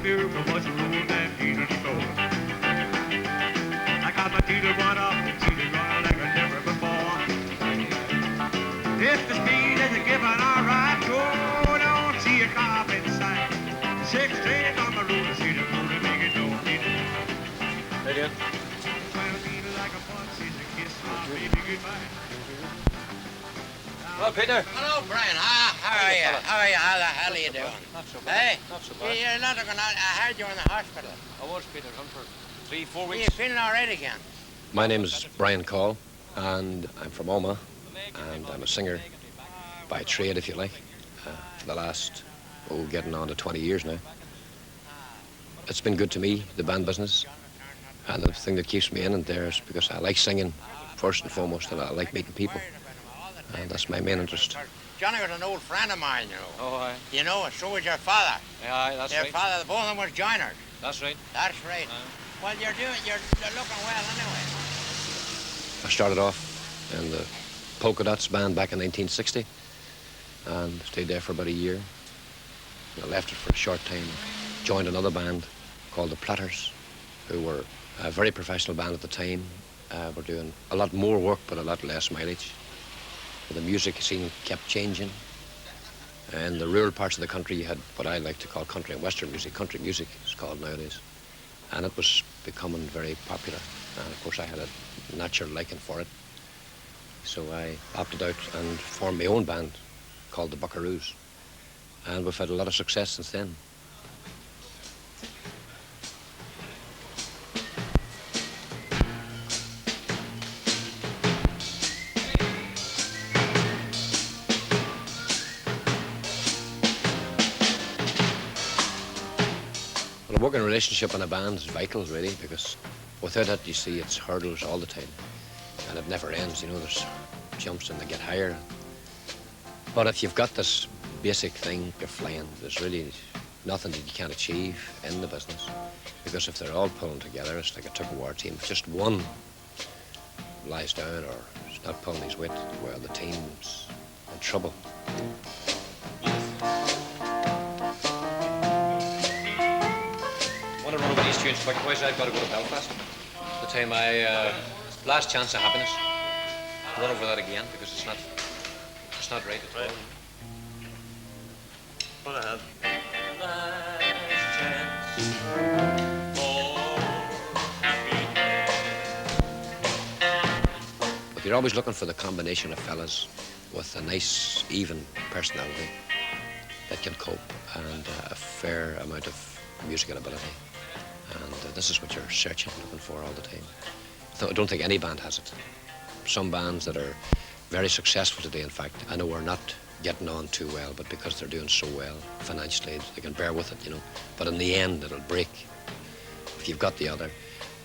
miracle was the road that Jesus stole. I got my teeter run up and teeter run like I never before. If the speed is given all right, go don't see a car inside. 6 straight on the road, see the road to make it no need. How you doing? 12 feet like a bun, see the kiss my baby goodbye. Hello, Peter. Hello, Brian. How are you? How are you? How the hell are you doing? Not so bad. Hey? Not so bad. You're not going to... I heard you were in the hospital. I was, Peter, gone for 3-4 Are weeks. you feeling all right again? My name is Brian Coll, and I'm from Omagh, and I'm a singer by trade, if you like, for the last, getting on to 20 years now. It's been good to me, the band business, and the thing that keeps me in it there is because I like singing, first and foremost, and I like meeting people, and that's my main interest. Johnny was an old friend of mine, you know. Oh, aye. You know, and so was your father. Aye, that's Your right. father, both of them was joiners. That's right. That's right. Well, you're looking well anyway. I started off in the Polka Dots band back in 1960, and stayed there for about a year. I left it for a short time, joined another band called the Platters, who were a very professional band at the time. Were doing a lot more work, but a lot less mileage. The music scene kept changing. In the rural parts of the country, you had what I like to call country and western music. Country music is called nowadays. And it was becoming very popular. And of course, I had a natural liking for it. So I opted out and formed my own band called the Buckaroos. And we've had a lot of success since then. Well, a working relationship in a band is vital, really, because without it, you see, it's hurdles all the time. And it never ends, you know, there's jumps and they get higher. But if you've got this basic thing, you're flying. There's really nothing that you can't achieve in the business. Because if they're all pulling together, it's like a tug-of-war team. If just one lies down or is not pulling his weight, well, the team's in trouble. I want to run over these tunes quick, boys. I've got to go to Belfast. The time last chance of happiness. Run over that again because it's not right at all. What I have. But you're always looking for the combination of fellas with a nice, even personality that can cope and a fair amount of musical ability. And this is what you're searching, looking for all the time. I don't think any band has it. Some bands that are very successful today, in fact, I know are not getting on too well, but because they're doing so well financially, they can bear with it, you know. But in the end, it'll break. If you've got the other,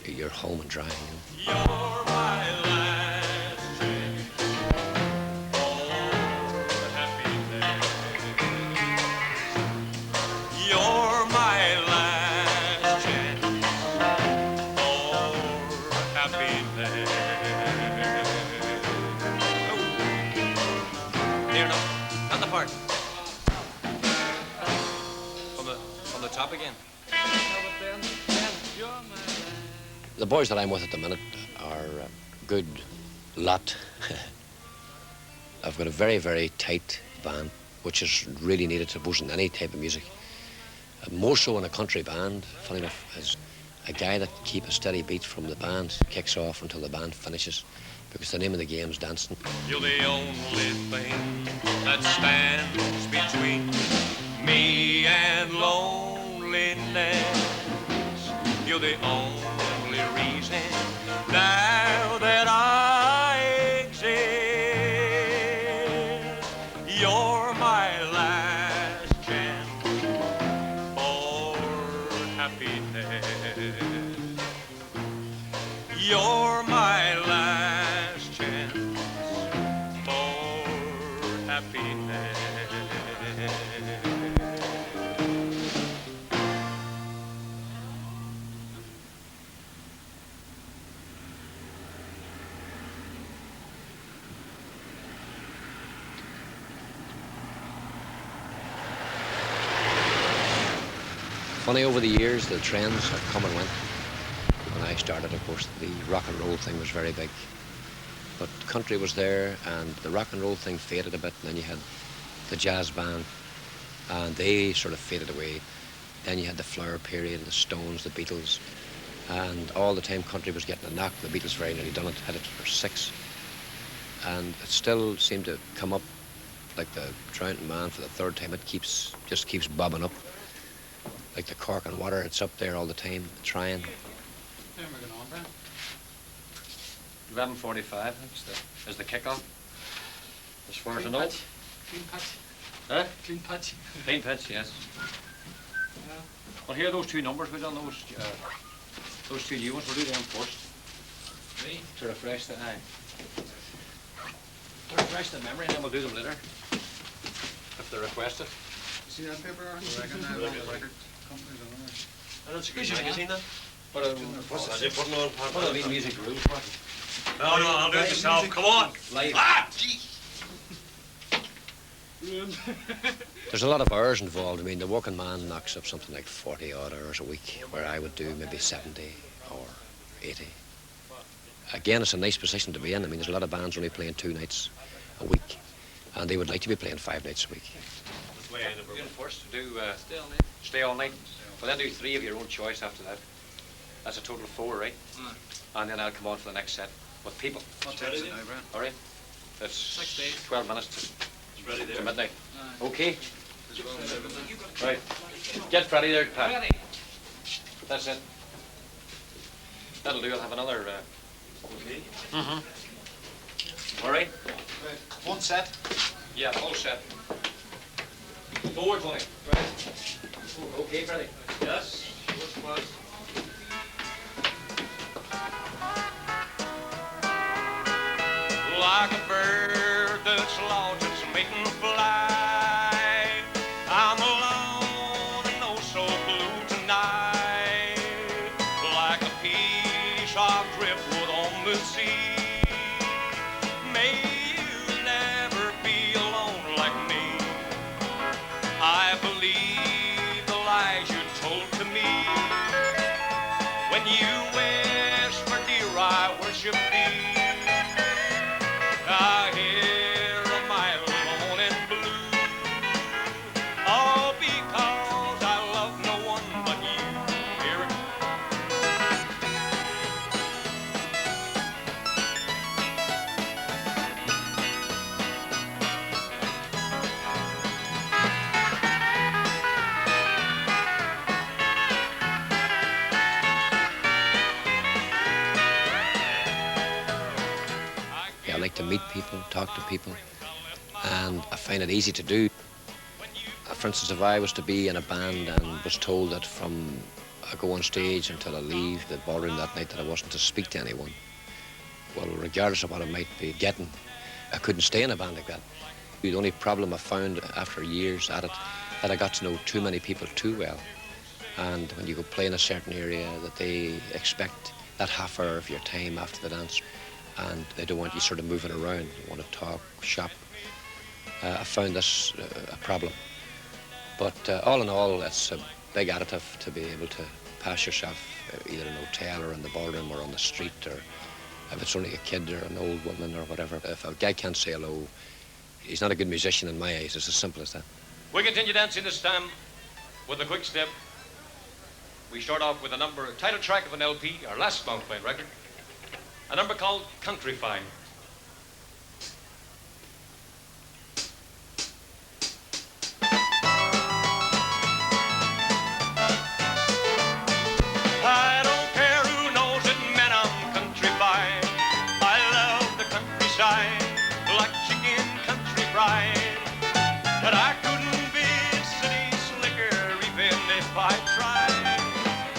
you're home and dry, you know. You're my last chance for happiness. You're my last chance for happiness. Here, no. Not the part. From the top again. The boys that I'm with at the minute are a good lot. I've got a very, very tight band, which is really needed to boost in any type of music. More so in a country band, funny enough, is a guy that can keep a steady beat from the band, kicks off until the band finishes, because the name of the game is dancing. You're the only thing that stands between me and loneliness. You're the only reason now that I exist. You're my last chance for happiness. You're my last chance for happiness. Funny, over the years, the trends have come and went. When I started, of course, the rock and roll thing was very big. But country was there, and the rock and roll thing faded a bit, and then you had the jazz band, and they sort of faded away. Then you had the flower period, the Stones, the Beatles, and all the time country was getting a knock. The Beatles very nearly done it, had it for 6. And it still seemed to come up like the Drowning Man for the 3rd time. It just keeps bobbing up. Like the cork and water, it's up there all the time, trying. How am I going on, Brian? 11:45 is the kick-off. As far as I know. Clean patch. Huh? Clean patch. Clean pitch, yes. Well, here are those 2 numbers. We've done those 2 new ones. We'll do them first. Me? To refresh the eye. To refresh the memory, and then we'll do them later. If they're requested. See that paper? I reckon that record companies on there. And it's good, have you seen that? What What are these music rules? No, I'll do it myself. Come on. Live. Ah, gee. There's a lot of hours involved. I mean, the working man knocks up something like 40-odd hours a week, where I would do maybe 70 or 80. Again, it's a nice position to be in. I mean, there's a lot of bands only playing 2 nights a week, and they would like to be playing 5 nights a week. Doing first, do stay all night. Well, then do 3 of your own choice after that. That's a total of 4, right? And then I'll come on for the next set with people. What time is it now, Brian? All right? That's 6 days. 12 minutes to midnight. Okay. Right. Get Freddie there, Pat. That's it. That'll do. I'll have another. Okay. All right. One set. Yeah, whole set. Forward, Tony. Right. Okay, Freddie. Yes. Like a bird that's lost its maiden flight, I'm alone and oh so blue tonight. Like a piece of driftwood on the sea. May you never be alone like me. I believe the lies you told to me. When you whisper, dear, I worship thee. I hear a mile alone and blue, all because I love no one but you. Hear it? I like to meet people, talk to people, and I find it easy to do. For instance, if I was to be in a band and was told that from I go on stage until I leave the ballroom that night that I wasn't to speak to anyone, well, regardless of what I might be getting, I couldn't stay in a band like that. The only problem I found after years at it, that I got to know too many people too well. And when you go play in a certain area, that they expect that half hour of your time after the dance, and they don't want you sort of moving around. They want to talk, shop. I found this a problem. But all in all, it's a big additive to be able to pass yourself either in a hotel or in the ballroom or on the street, or if it's only a kid or an old woman or whatever. If a guy can't say hello, he's not a good musician in my eyes. It's as simple as that. We continue dancing this time with a quick step. We start off with a title track of an LP, our last long playing record. A number called Country Fine. I don't care who knows it, man, I'm country fine. I love the countryside, like chicken country fried. But I couldn't be city slicker even if I tried.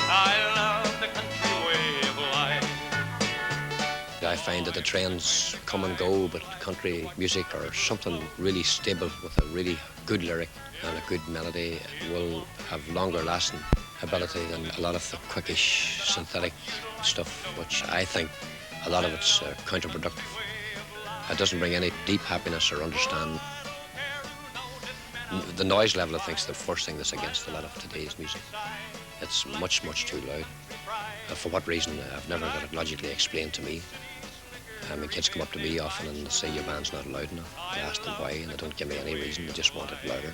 I love the country way of life. I find that the trends come and go, but country music or something really stable with a really good lyric and a good melody will have longer lasting ability than a lot of the quickish synthetic stuff, which I think a lot of it's counterproductive. It doesn't bring any deep happiness or understanding. The noise level, I think, is the first thing that's against a lot of today's music. It's much, much too loud. For what reason, I've never got it logically explained to me. My kids come up to me often and say your band's not loud enough. I ask them why, and they don't give me any reason. They just want it louder.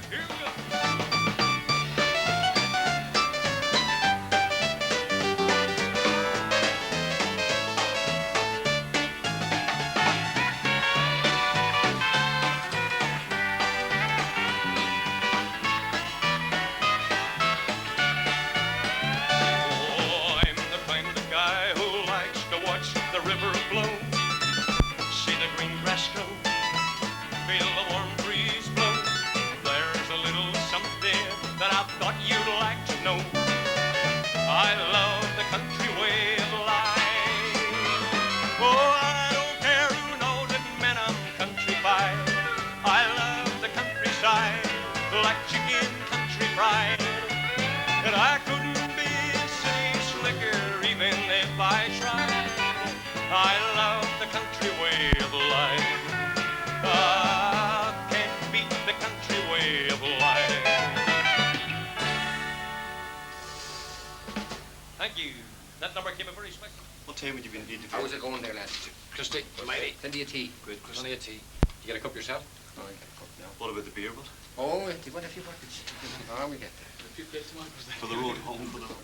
How's it going there, lads? Christy, mighty. Plenty of tea. Good. Plenty of tea. You get a cup yourself? Oh, I get a cup now. What about the beer, but? Oh, do you want a few buckets? Oh, we get there. A few plates of wine. For the road home, for the road.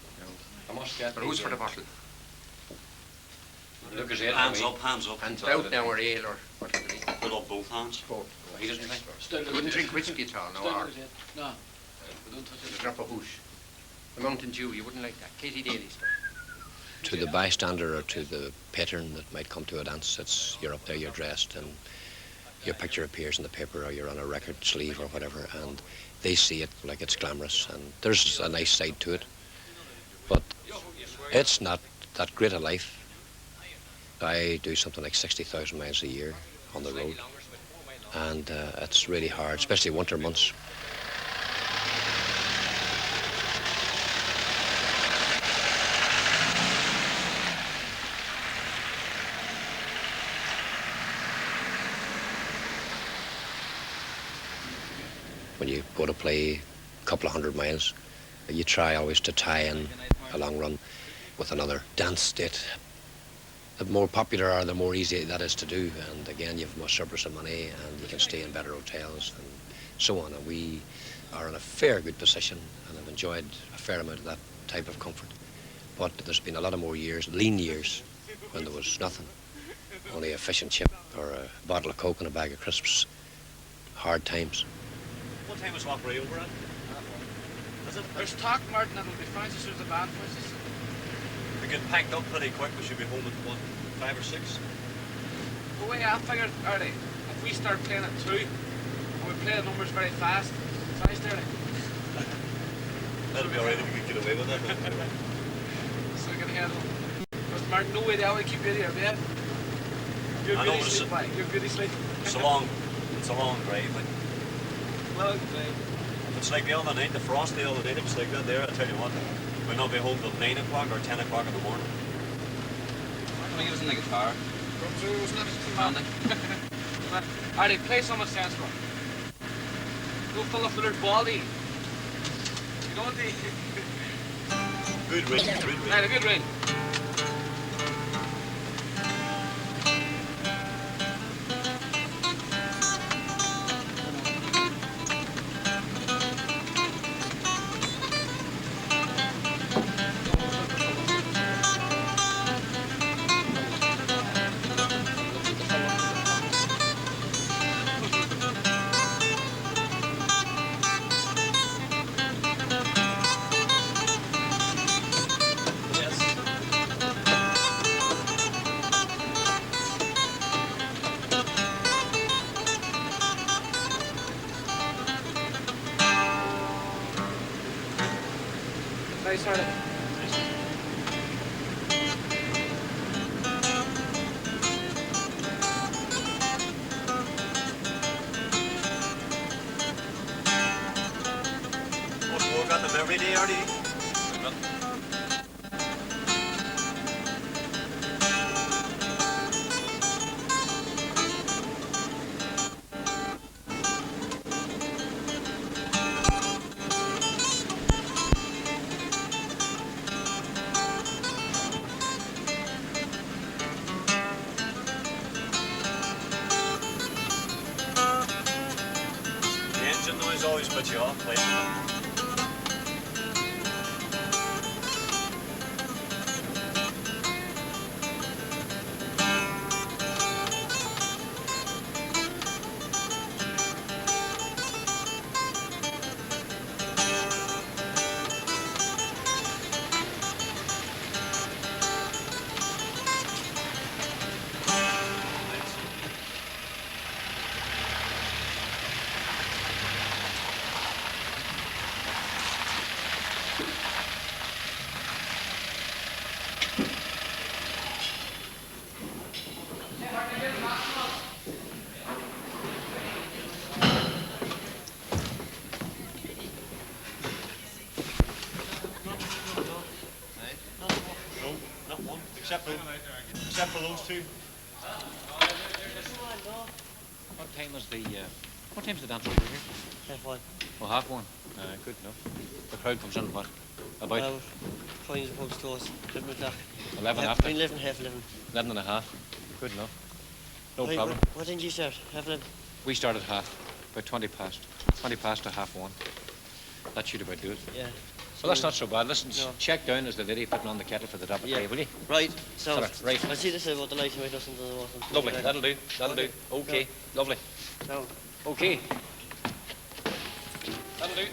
I must get. But who's for the bottle? Look at it. Hands up, hands up. Hands out now, or ale, or whatever. Put up both hands. Both. He doesn't drink. Still Wouldn't drink whiskey at all, no. Or no. We don't touch a it. drop of hoosh. The Mountain Dew, you wouldn't like that. Katie Daly stuff. To the bystander or to the patron that might come to a dance, you're up there, you're dressed, and your picture appears in the paper or you're on a record sleeve or whatever, and they see it like it's glamorous, and there's a nice side to it. But it's not that great a life. I do something like 60,000 miles a year on the road, and it's really hard, especially winter months. When you go to play a couple of 100 miles, you try always to tie in a long run with another dance date. The more popular are, the more easy that is to do. And again, you have more surplus of money and you can stay in better hotels and so on. And we are in a fair good position and have enjoyed a fair amount of that type of comfort. But there's been a lot of more years, lean years, when there was nothing. Only a fish and chip or a bottle of Coke and a bag of crisps. Hard times. What time was Walker over at? Is it? There's talk, Martin, that will be fine as soon as the band finishes. We get packed up pretty quick. We should be home at, what, 5 or 6? The way I figured, early, if we start playing at 2, and we play the numbers very fast, finished early. That'll be alright if we can get away with that. So we can handle. Because Martin, no way they always keep you here, man. You're I know, really sleep, mate. You're really sleep. It's a long drive. Like. Long drive. It's like the other night, the frost the other night, it was like that there. I tell you what, we'll not be home till 9 o'clock or 10 o'clock in the morning. I mean, he was in the guitar. It was not too manly. Alright, play some of Sandstorm. Go fill up with their baldy. You know what they... Good ring, good ring. Right, a good ring. Nice, Harley. Must work on them every day, Artie. tunes always put you off playing. Except for those two. What time was the, what time's the dance over here? Half one. Oh, 1:30. Good enough. The crowd comes in what? About? Coins and pubs close. 11 o'clock. 11 after? 11, half 11. 11 and a half. Good enough. No Right, problem. What time do you start? Half 11? We started about 20 past. 20 past to 1:30. That should about do it. Yeah. Well, that's not so bad. Listen, No. check down as the lady putting on the kettle for the top of Yeah. the will you? Right, so Right. I'll see this about the light and listen to the water. Lovely. That'll do. That'll do. Okay. Okay. Lovely. Down. Okay. That'll do.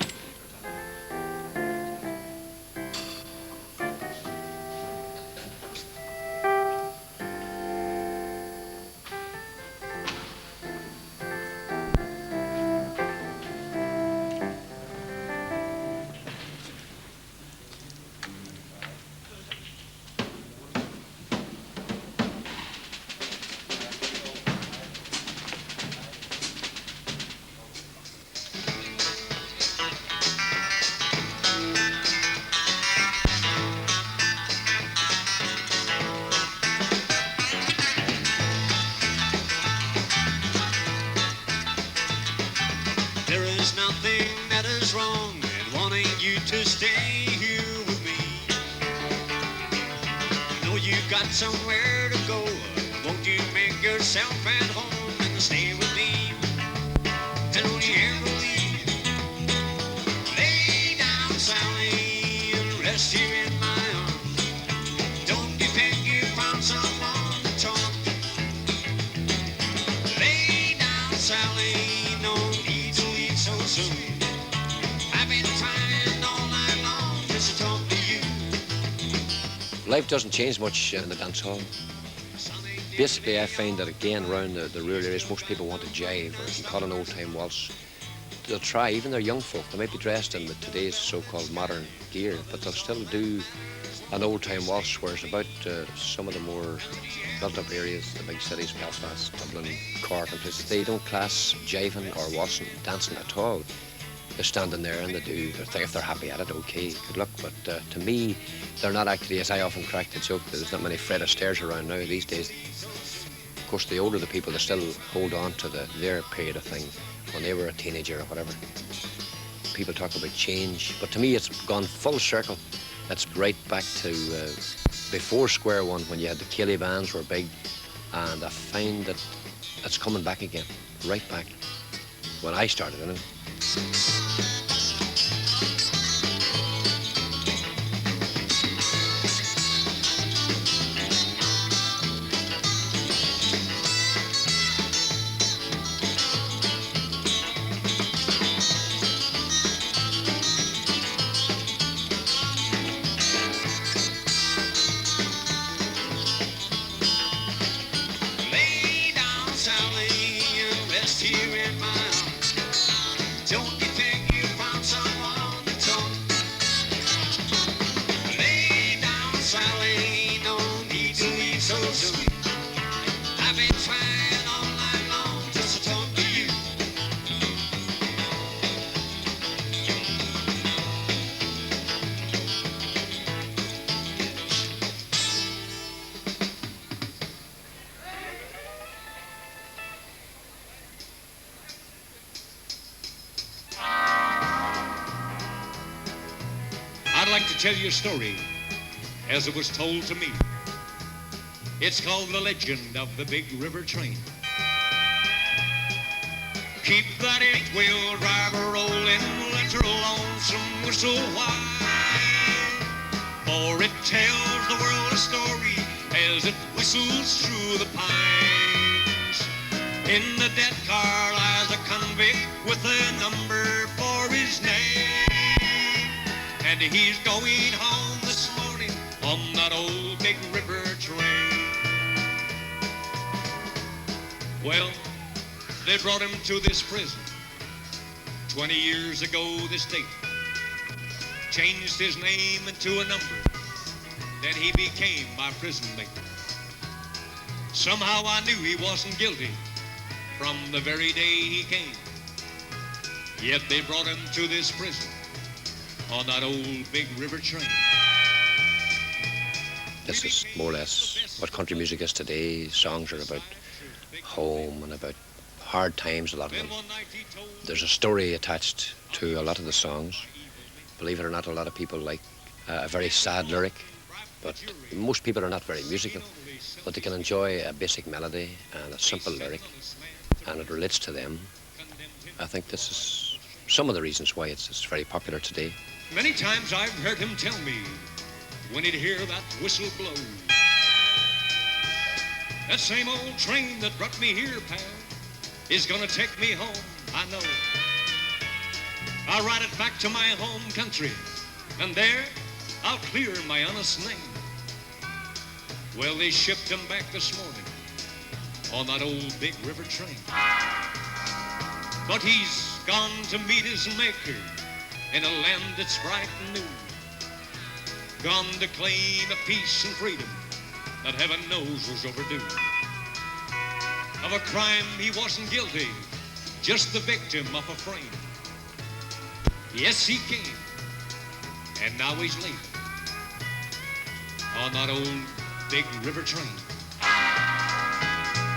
There is nothing that is wrong in wanting you to stay here with me. Know you got somewhere to go. Won't you make yourself at home and stay with me? Don't you ever leave. Lay down, Sally, and rest here in my arms. Don't you think you found someone to talk? Lay down, Sally, no need to leave so soon. I've been trying all night long just to talk to you. Life doesn't change much in the dance hall. Basically, I find that again around the rural areas, most people want to jive or if you call an old-time waltz. They'll try, even their young folk. They might be dressed in today's so-called modern gear, but they'll still do an old-time waltz, whereas about some of the more built-up areas, the big cities, Belfast, Dublin, Cork and places, they don't class jiving or waltzing, dancing at all. They're standing there and they do their thing. If they're happy at it, okay, good luck. But to me, they're not actually, as I often crack the joke, there's not many Fred Astaire's around now these days. Of course, the older the people, they still hold on to their period of thing when they were a teenager or whatever. People talk about change, but to me, it's gone full circle. It's right back to before square one when you had the Ceilidh bands were big, and I find that it's coming back again, right back. When I started, you know. Lay down, Sally, and rest here in my arms. Don't you think you found someone to talk? Lay down, Sally, no need to leave so soon. I've been trying all night long just to talk to you. I'd like to tell you a story as it was told to me. It's called The Legend of the Big River Train. Keep that eight-wheel driver rolling, let your lonesome whistle whine. For it tells the world a story as it whistles through the pines. In the dead car lies a convict with a number for his name. And he's going home this morning on that old big river train. Well, they brought him to this prison 20 years ago this date. Changed his name into a number. Then he became my prison mate. Somehow I knew he wasn't guilty from the very day he came. Yet they brought him to this prison on that old big river train. This is more or less what country music is today. Songs are about home and about hard times, a lot of them. There's a story attached to a lot of the songs. Believe it or not, a lot of people like a very sad lyric, but most people are not very musical, but they can enjoy a basic melody and a simple lyric, and it relates to them. I think this is some of the reasons why it's very popular today. Many times I've heard him tell me when he'd hear that whistle blow, that same old train that brought me here, pal, is gonna take me home, I know. I'll ride it back to my home country, and there I'll clear my honest name. Well, they shipped him back this morning on that old big river train. But he's gone to meet his maker in a land that's bright and new. Gone to claim a peace and freedom that heaven knows was overdue. Of a crime he wasn't guilty, just the victim of a frame. Yes, he came, and now he's leaving on that old big river train.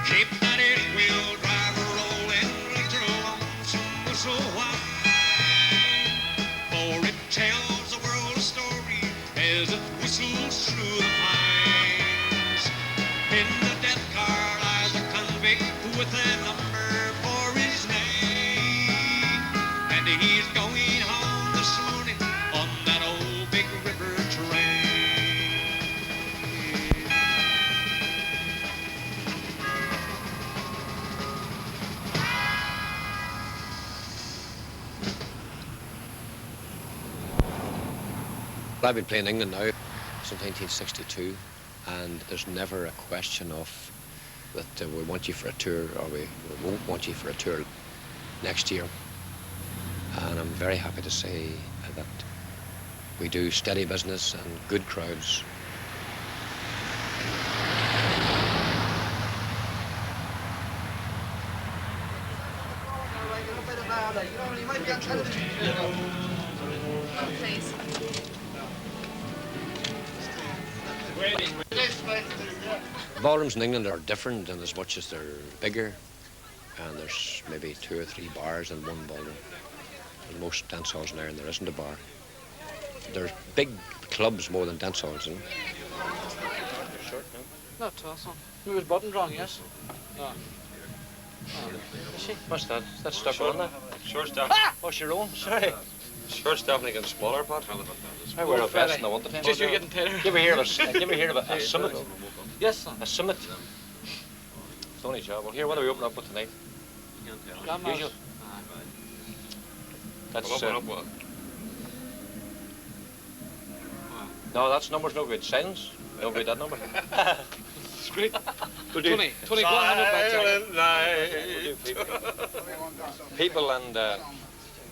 Keep that eight-wheel driver rolling, let your lonesome whistle whine. For it tells the world a story as it whistles through the pines. In the death car lies a convict with a number for his name. And he's going home this morning on that old big river train. I've been playing England now since 1962, and there's never a question of that we want you for a tour or we won't want you for a tour next year. And I'm very happy to say that we do steady business and good crowds. Please. Ballrooms in England are different in as much as they're bigger, and there's maybe 2 or 3 bars in one ballroom. In most dance halls in Ireland, there isn't a bar. There's big clubs more than dance halls, isn't there? Not awesome. It was button wrong, yes? No. What's that? That's stuck on there. Short stuff. What's your own? Sorry. Short stuff like in a smaller pot. I wear a vest and I want the Just you're getting tighter. You ever hear of a summit? Yes, son. A summit? It's the only job. Well, here, what are we opening up with tonight? Grandma's. Usual. That's no, that's number's no good. Silence. No good, that number. It's great. 20, 100 back night. People and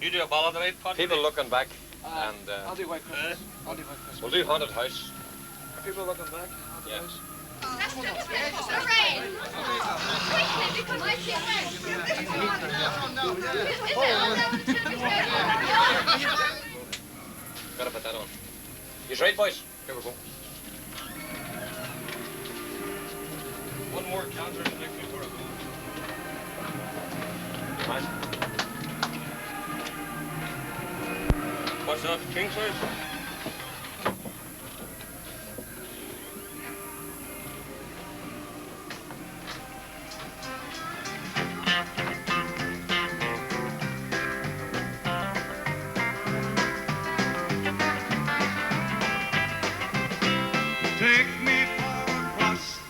You do a ballad tonight, Pat? people looking back, and I'll do White Christmas. I'll do White Christmas. we'll do Haunted House. People looking back, I'll do Yeah. House. Lorraine! Quickly, because I Gotta put that on. You right, boys? Here we go. One more concert next before I go. Man. What's that, king size?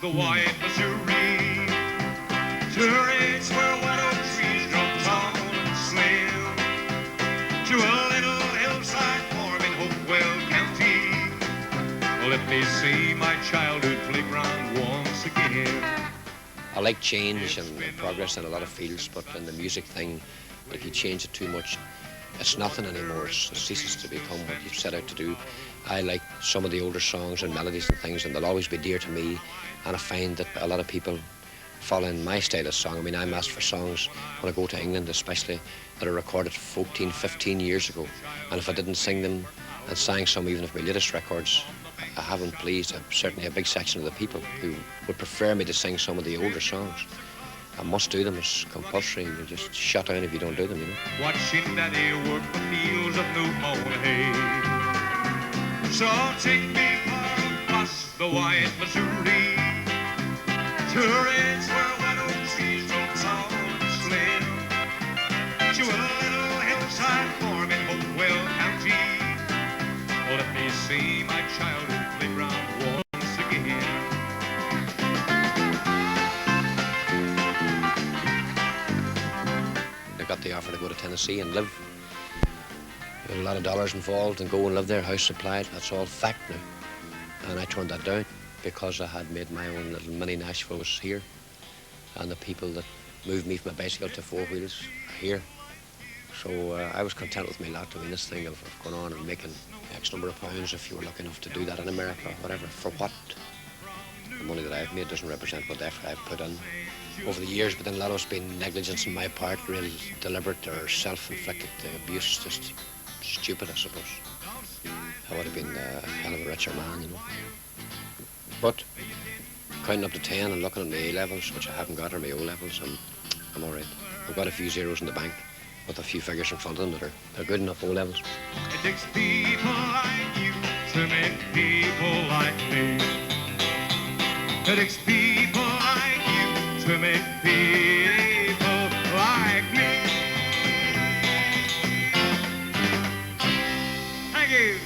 the wide Missouri, to a race where white oak trees grow tall and slim, to a little hillside farm in Hopewell County. Let me see my childhood playground once again. I like change and progress in a lot of fields, but in the music thing, if you change it too much, it's nothing anymore. It ceases to become what you've set out to do. I like some of the older songs and melodies and things, and they'll always be dear to me. And I find that a lot of people follow in my style of song. I mean, I'm asked for songs when I go to England, especially, that are recorded 14, 15 years ago. And if I didn't sing them and sang some even of my latest records, I haven't pleased certainly a big section of the people who would prefer me to sing some of the older songs. I must do them. It's compulsory. You just shut down if you don't do them, you know. Watching Daddy work the fields of new mown hay. So take me across the wide Missouri, to a range where white oak trees grow tall and slim, to a little hillside farm in Hopewell County. Let me see my childhood playground once again. I got the offer to go to Tennessee and live. There were a lot of dollars involved and go and live there, house supplied. That's all fact now. And I turned that down because I had made my own little mini Nashville was here. And the people that moved me from a bicycle to four wheels are here. So I was content with my lot. I mean, this thing of going on and making X number of pounds, if you were lucky enough to do that in America or whatever, for what? The money that I've made doesn't represent what effort I've put in over the years, but then a lot of it's been negligence on my part, really deliberate or self-inflicted abuse, just stupid, I suppose. I would have been a hell of a richer man, you know. But counting up to 10 and looking at my A-levels, which I haven't got, or my O-levels, I'm all right. I've got a few zeros in the bank with a few figures in front of them that are good enough O-levels. It takes people like you to make people like me. It takes people like you to make people like me. Thank you.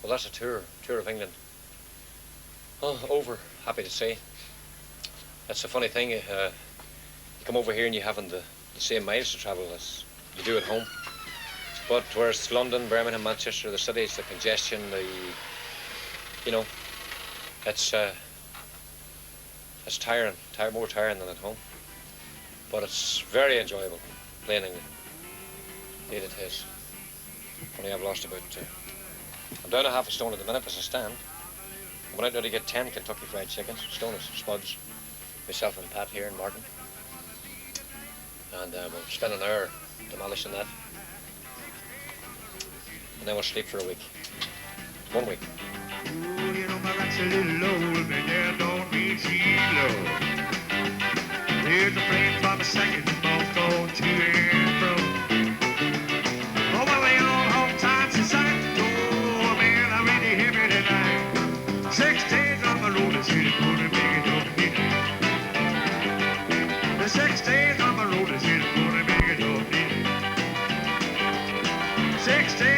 Well, that's a tour of England. Oh, over, happy to say. That's a funny thing. You come over here and you haven't the same miles to travel as you do at home. But whereas London, Birmingham, Manchester, the cities, the congestion, you know, it's tiring, more tiring than at home. But it's very enjoyable playing England. Indeed it is. Only I've lost about, I'm down a half a stone at the minute as I stand. I went out there to get 10 Kentucky Fried Chickens, stoners, spuds, myself and Pat here in Martin. And we'll spend an hour demolishing that. And then we'll sleep for a week. 1 week. Ooh, you know my rock's a little old, but yeah, don't mean she's low. Here's a friend from a second, both going to and fro. Oh, well, they all home time since I oh, man, I really hear me tonight. 6 days on the road, it's really gonna make it up, yeah. The 6 days on the road, it's really gonna make it up, yeah. 6 days.